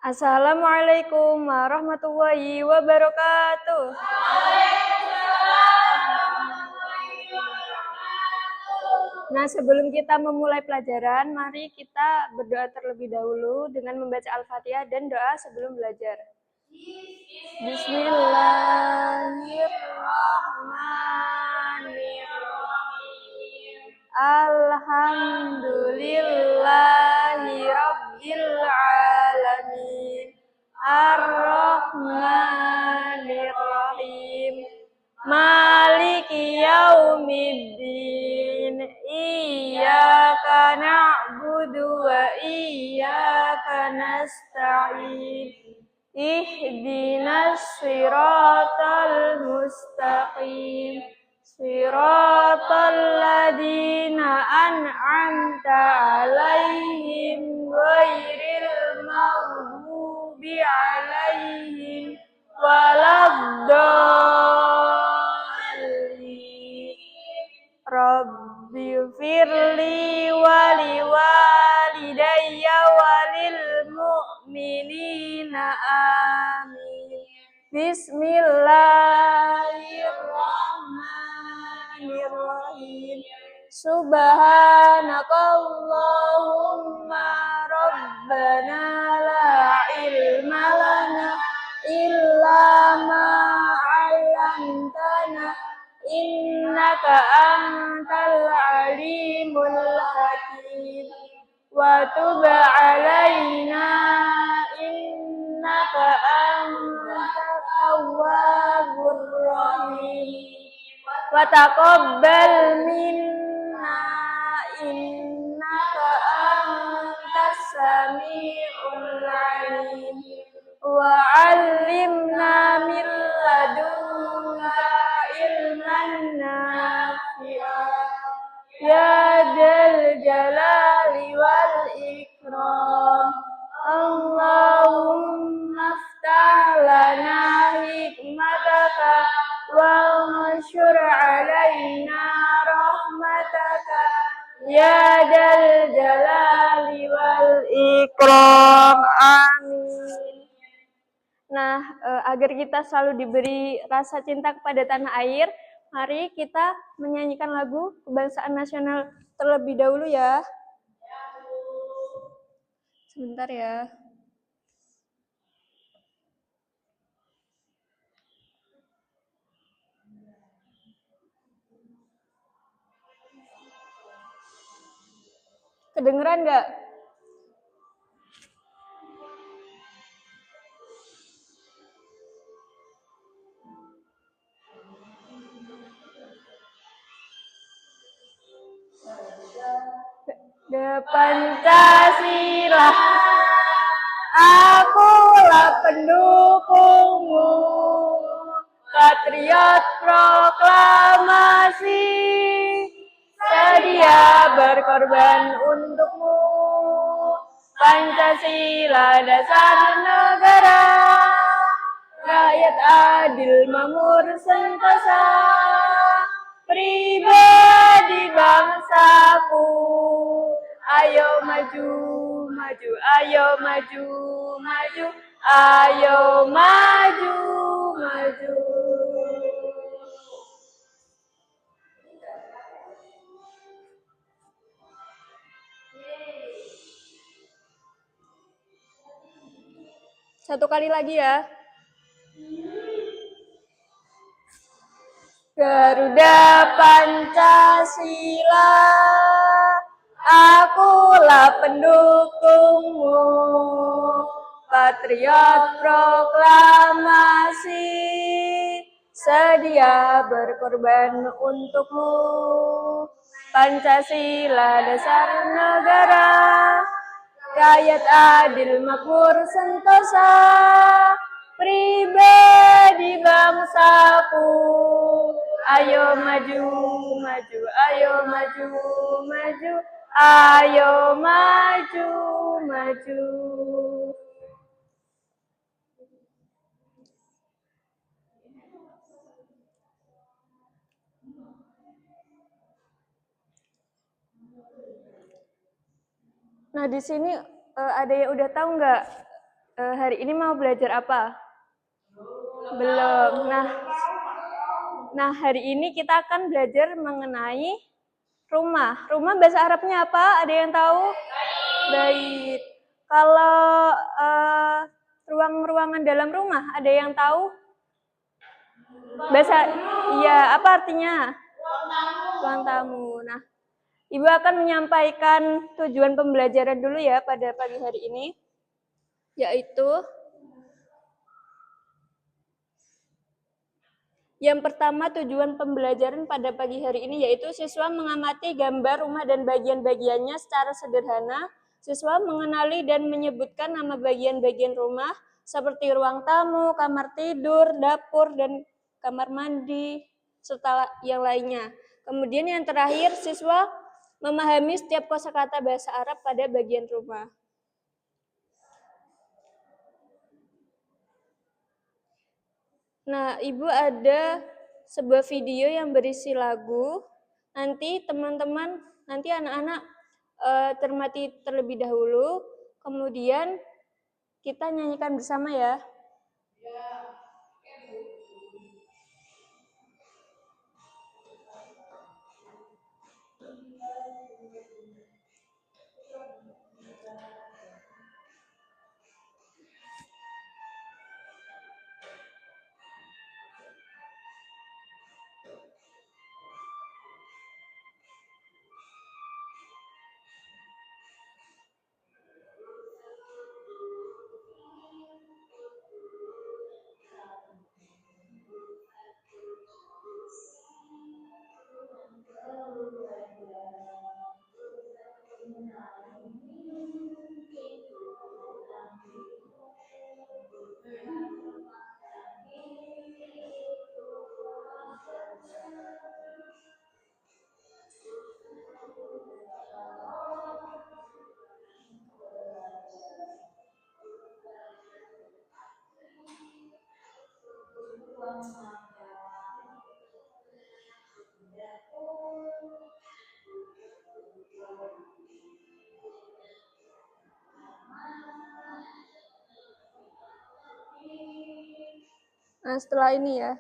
Assalamualaikum warahmatullahi wabarakatuh. Nah, sebelum kita memulai pelajaran, mari kita berdoa terlebih dahulu dengan membaca Al-Fatihah dan doa sebelum belajar. Bismillahirrahmanirrahim. Alhamdulillahi rabbil alamin. Ar-Rahmanir-Rahim. Maliki yaumiddin. Iyyaka na'budu wa iyyaka nasta'in. Ihdinas siratal mustaqim. Siratal ladzina an'amta 'alaihim ghairil maghdubi 'alaihim waladdallin. Rabbighfirli wa liwalidayya walil mu'minina amin. Bismillahirrahmanirrahim. Subhanakallahumma rabbana la ilma lana illa ma 'allamtana innaka antal alimul hakim wa tub 'alaina innaka antat tawwabur rahim wa taqabbal minna innaka antas samiul alim wa 'allimna min ladunka ilman nafi'a ya dzal jalali wal ikram. Allahumma aftah lana hikmataka wa anshur 'alaina rahmataka ya dzal jalali wal ikram. Amin. Nah, agar kita selalu diberi rasa cinta kepada tanah air, mari kita menyanyikan lagu kebangsaan nasional terlebih dahulu ya. Sebentar ya. Kedengeran nggak? Pancasila, akulah pendukungmu, patriot proklamasi, sedia berkorban untukmu. Pancasila dasar negara, rakyat adil makmur sentosa, pribadi bangsaku. Ayo maju, maju, ayo maju, maju, ayo maju, maju. Satu kali lagi ya. Garuda Pancasila, akulah pendukungmu, patriot proklamasi, sedia berkorban untukmu. Pancasila dasar negara, rakyat adil makmur sentosa, pribadi bangsaku. Ayo maju, maju, ayo maju, maju, ayo maju, maju. Nah, di sini ada yang udah tahu nggak Hari ini mau belajar apa? Belum. Nah, hari ini kita akan belajar mengenai rumah. Rumah bahasa Arabnya apa? Ada yang tahu? Bait. Kalau ruang-ruangan dalam rumah, ada yang tahu? Bahasa, iya, apa artinya? Ruang tamu. Nah, Ibu akan menyampaikan tujuan pembelajaran dulu ya pada pagi hari ini, yaitu yang pertama, tujuan pembelajaran pada pagi hari ini yaitu siswa mengamati gambar rumah dan bagian-bagiannya secara sederhana. Siswa mengenali dan menyebutkan nama bagian-bagian rumah seperti ruang tamu, kamar tidur, dapur, dan kamar mandi, serta yang lainnya. Kemudian yang terakhir, siswa memahami setiap kosakata bahasa Arab pada bagian rumah. Nah, Ibu ada sebuah video yang berisi lagu. Nanti teman-teman, nanti anak-anak cermati terlebih dahulu, kemudian kita nyanyikan bersama ya. Nah, setelah ini ya.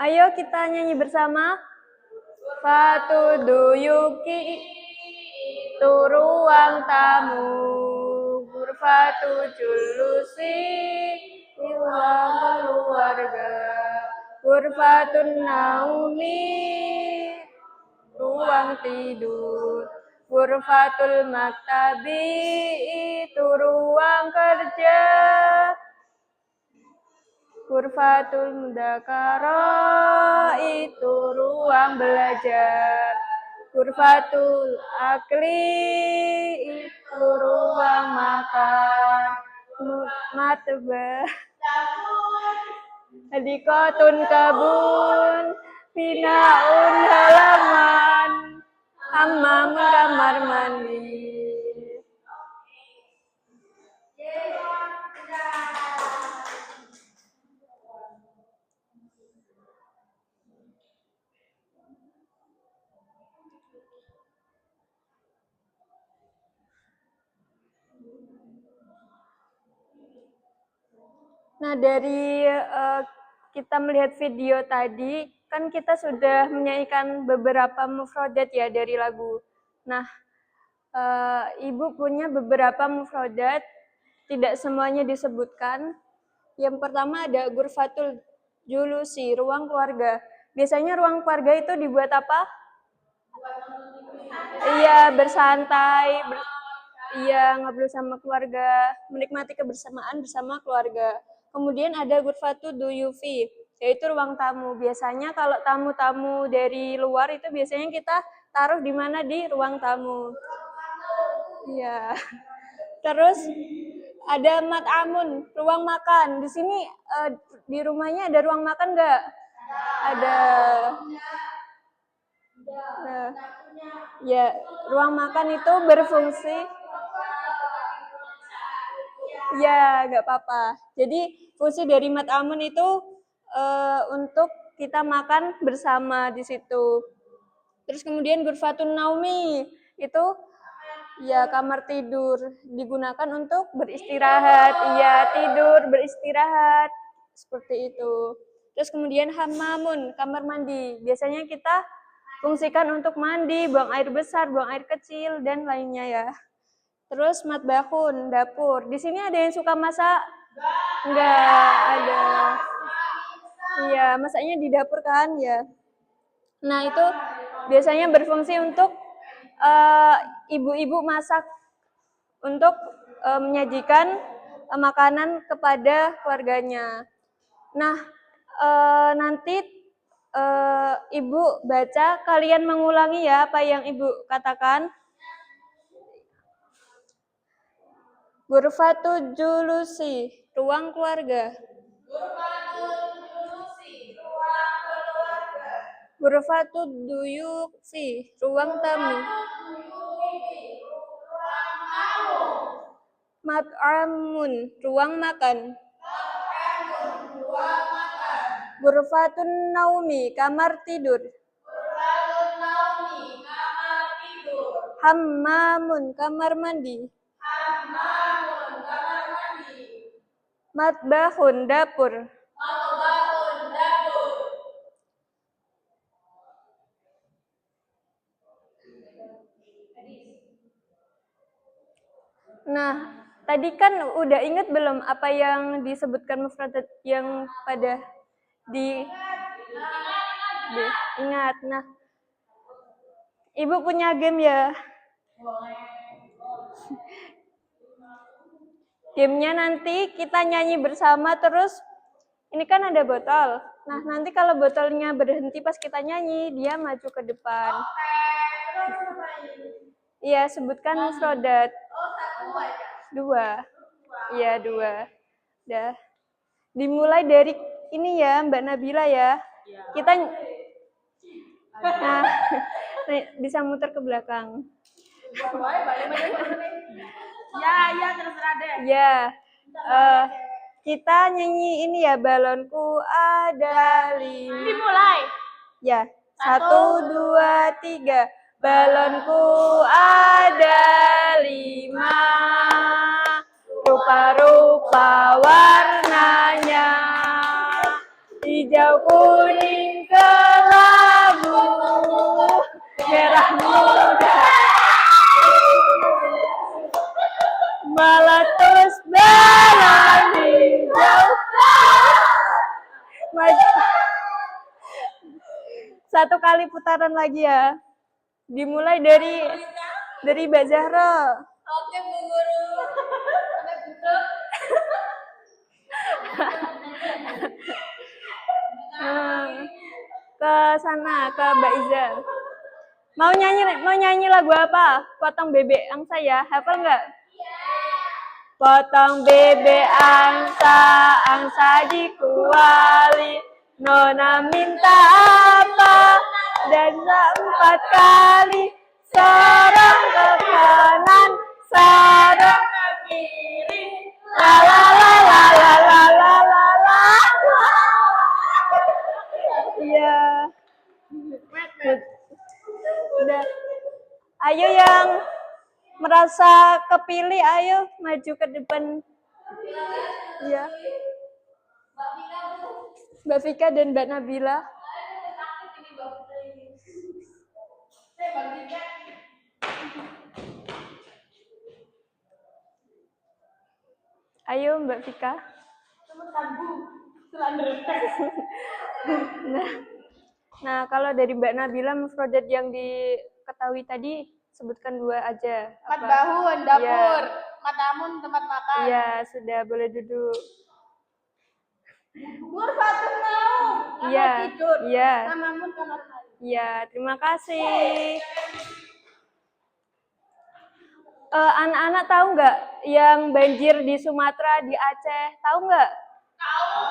Ayo kita nyanyi bersama. Fatu duyuki itu ruang tamu, Gurfatu julusi ruang keluarga, Gurfatun naumi ruang tidur, Gurfatul maktabi itu ruang kerja, Gurfatul mudakara itu ruang belajar, Gurfatul akli itu ruang makan, matbah hadikotun kebun, binaun halaman, hammam kamar mandi. Nah, dari kita melihat video tadi, kan kita sudah menyanyikan beberapa mufrodat ya dari lagu. Nah, Ibu punya beberapa mufrodat, tidak semuanya disebutkan. Yang pertama ada Ghurfatul Julusi, ruang keluarga. Biasanya ruang keluarga itu dibuat apa? Iya, bersantai, iya, ngobrol sama keluarga, menikmati kebersamaan bersama keluarga. Kemudian ada Ghurfatul Duyufi, yaitu ruang tamu. Biasanya kalau tamu-tamu dari luar itu biasanya kita taruh di mana? Di ruang tamu. Iya. Terus ada mat'amun, ruang makan. Di sini di rumahnya ada ruang makan nggak? Ada. Nah, ya, ruang makan itu berfungsi. Ya, nggak apa-apa. Jadi fungsi dari mat'amun itu untuk kita makan bersama di situ. Terus kemudian Ghurfatun Naumi itu ya kamar tidur, digunakan untuk beristirahat. Iya, tidur, beristirahat. Seperti itu. Terus kemudian Hammamun, kamar mandi. Biasanya kita fungsikan untuk mandi, buang air besar, buang air kecil, dan lainnya ya. Terus matbahun, dapur. Di sini ada yang suka masak? Enggak ada. Iya, masaknya di dapur kan ya. Nah, itu biasanya berfungsi untuk ibu-ibu masak untuk menyajikan makanan kepada keluarganya. Nah, nanti Ibu baca, kalian mengulangi ya apa yang Ibu katakan. Ghurfatul Julusi, ruang keluarga. Ghurfatul Duyufi, ruang tamu. Mat'amun, ruang makan. Ghurfatun Naumi, kamar tidur. Hammamun, kamar mandi. Matbahun, dapur. Nah, tadi kan udah inget belum apa yang disebutkan mufradat yang pada ingat. Nah, Ibu punya game ya. Gamenya nanti kita nyanyi bersama, terus ini kan ada botol. Nah, nanti kalau botolnya berhenti pas kita nyanyi, dia maju ke depan. Iya, sebutkan mufradat. Dua. Iya, dua. Dah. Dimulai dari ini ya, Mbak Nabila ya. Kita nah, bisa muter ke belakang. Ya, terserah deh. Ya. Kita nyanyi ini ya, balonku ada 5. Dimulai. Ya. 1, 2, 3. Balonku ada 5. Rupa-rupa warnanya. Hijau, kuning, kelabu, merah muda, meletus balon hijau. Satu kali putaran lagi ya. Dimulai dari Mbak Zahra. Oke, Bu Guru. Ke sana, ke Mbak Iza. Mau nyanyi lagu apa? Potong bebek angsa ya, hafal nggak? Potong bebek angsa, angsa dikuali. Nona minta apa? Dan 4 kali. Sorong ke kanan, sorong ke kiri. La la la la la la la la la. Iya. Udah. Ayo yang merasa kepilih, ayo maju ke depan. Ya. Mbak Vika dan Mbak Nabila. Ayo Mbak Vika. Nah, kalau dari Mbak Nabila, mufradat yang diketahui tadi, sebutkan 2 aja. Matbahun, dapur. Ya. Matamun, tempat makan. Iya, sudah boleh duduk. Murfatun naum, Iya, tidur. Iya. Namamun kamar mandi. Iya, terima kasih. Anak-anak tahu nggak yang banjir di Sumatera, di Aceh? Tahu nggak?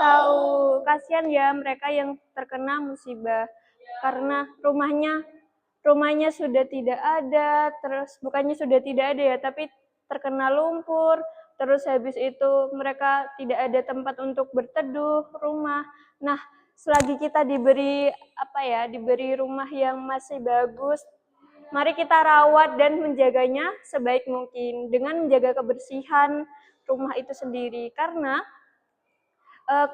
Tahu. Kasihan ya mereka yang terkena musibah karena rumahnya sudah tidak ada, terus bukannya sudah tidak ada ya, tapi terkena lumpur, terus habis itu mereka tidak ada tempat untuk berteduh rumah. Nah, selagi kita diberi diberi rumah yang masih bagus, mari kita rawat dan menjaganya sebaik mungkin dengan menjaga kebersihan rumah itu sendiri. Karena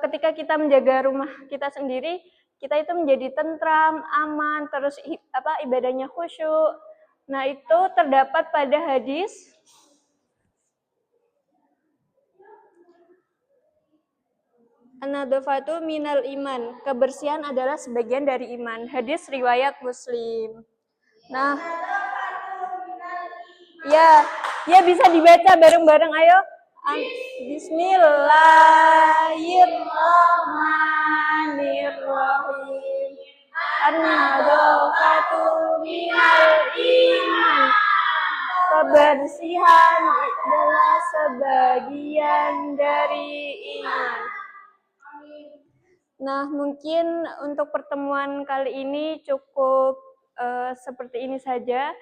ketika kita menjaga rumah kita sendiri, kita itu menjadi tentram, aman, terus ibadahnya khusyuk. Nah, itu terdapat pada hadis An-nadhafatu minal iman. Kebersihan adalah sebagian dari iman. Hadis riwayat Muslim. Nah, ya bisa dibaca bareng-bareng, ayo. Bismillahirrahmanirrahim. An-nadhafatu minal iman. Kebersihan adalah sebagian dari iman. Nah, mungkin untuk pertemuan kali ini cukup seperti ini saja.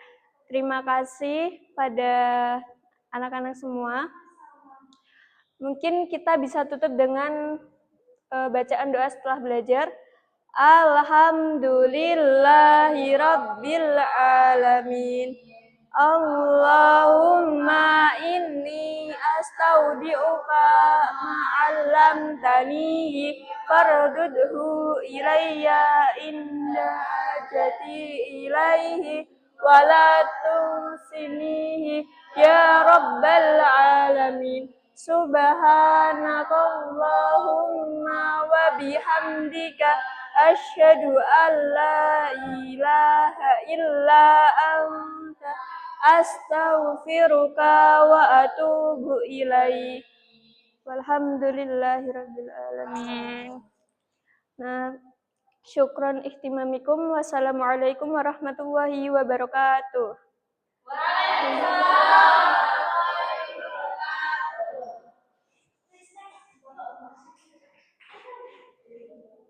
Terima kasih pada anak-anak semua. Mungkin kita bisa tutup dengan bacaan doa setelah belajar. Alhamdulillahirabbil alamin. Allahumma inni astaudi'uka ma'allamtani fardudhu ilayya inda hajati ilaihi wala tunsinihi ya rabbal alamin. Subhanakallahumma wa bihamdika asyhadu an la ilaha illa anta astaghfiruka wa atubu ilaik. Walhamdulillahirabbil alamin. Nah, syukron ihtimamikum. Wassalamualaikum warahmatullahi wabarakatuh. Waalaikumsalam.